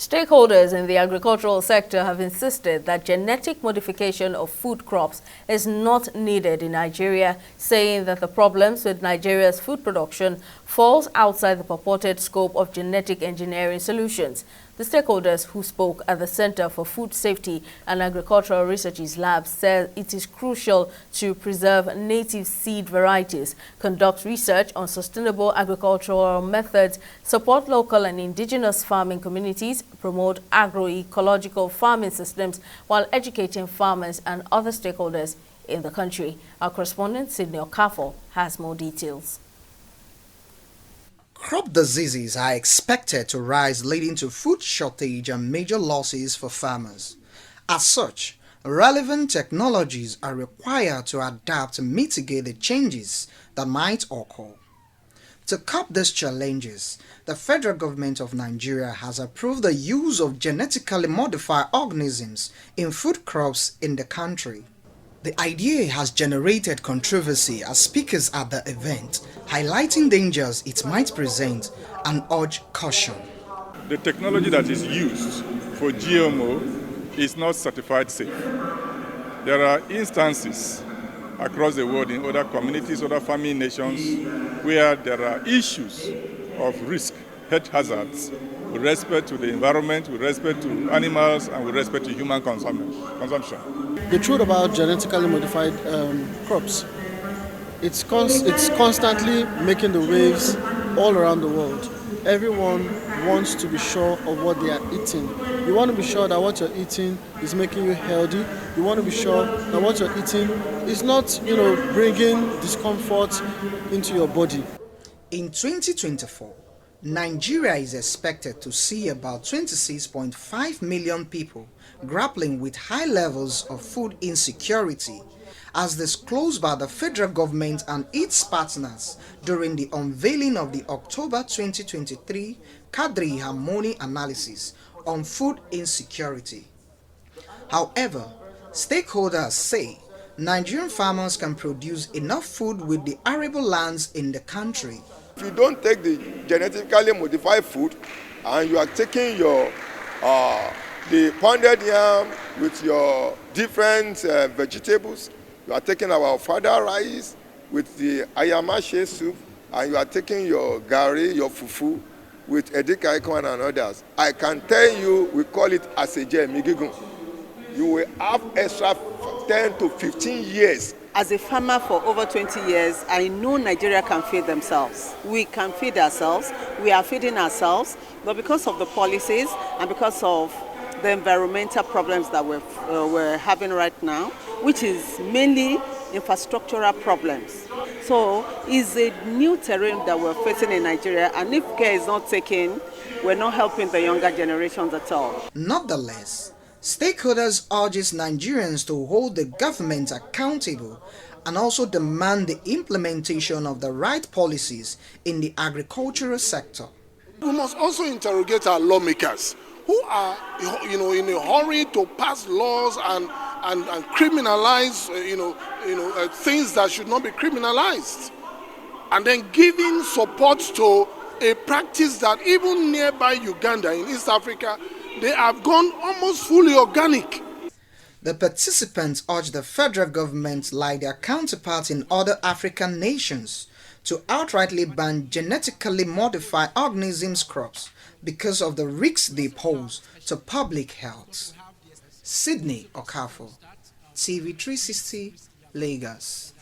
Stakeholders in the agricultural sector have insisted that genetic modification of food crops is not needed in Nigeria, saying that the problems with Nigeria's food production falls outside the purported scope of genetic engineering solutions. The stakeholders who spoke at the Center for Food Safety and Agricultural Research's lab said it is crucial to preserve native seed varieties, conduct research on sustainable agricultural methods, support local and indigenous farming communities, promote agroecological farming systems while educating farmers and other stakeholders in the country. Our correspondent, Sydney Okafo, has more details. Crop diseases are expected to rise, leading to food shortage and major losses for farmers. As such, relevant technologies are required to adapt to mitigate the changes that might occur. To curb these challenges, the federal government of Nigeria has approved the use of genetically modified organisms in food crops in the country. The idea has generated controversy as speakers at the event, highlighting dangers it might present and urge caution. The technology that is used for GMO is not certified safe. There are instances across the world in other communities, other farming nations, where there are issues of risk, health hazards, with respect to the environment, with respect to animals, and with respect to human consumption. The truth about genetically modified crops, it's constantly making the waves all around the world. Everyone wants to be sure of what they are eating. You want to be sure that what you're eating is making you healthy. You want to be sure that what you're eating is not, bringing discomfort into your body. In 2024, Nigeria is expected to see about 26.5 million people grappling with high levels of food insecurity, as disclosed by the federal government and its partners during the unveiling of the October 2023 Kadri Harmony analysis on food insecurity. However, stakeholders say Nigerian farmers can produce enough food with the arable lands in the country. If you don't take the genetically modified food and you are taking your the pounded yam with your different vegetables, you are taking our fada rice with the ayamashe soup, and you are taking your gari, your fufu with edikaikon and others, I can tell you, we call it aseje migigun. You will have extra 10 to 15 years. As a farmer for over 20 years, I know Nigeria can feed themselves. We can feed ourselves. We are feeding ourselves. But because of the policies and because of the environmental problems that we're having right now, which is mainly infrastructural problems. So it's a new terrain that we're facing in Nigeria, and if care is not taken, we're not helping the younger generations at all. Nonetheless, stakeholders urges Nigerians to hold the government accountable and also demand the implementation of the right policies in the agricultural sector. We must also interrogate our lawmakers who are, in a hurry to pass laws and criminalize, things that should not be criminalized, and then giving support to a practice that even nearby Uganda in East Africa, they have gone almost fully organic. The participants urged the federal government, like their counterparts in other African nations, to outrightly ban genetically modified organisms crops because of the risks they pose to public health. Sydney Okafo, TV 360, Lagos.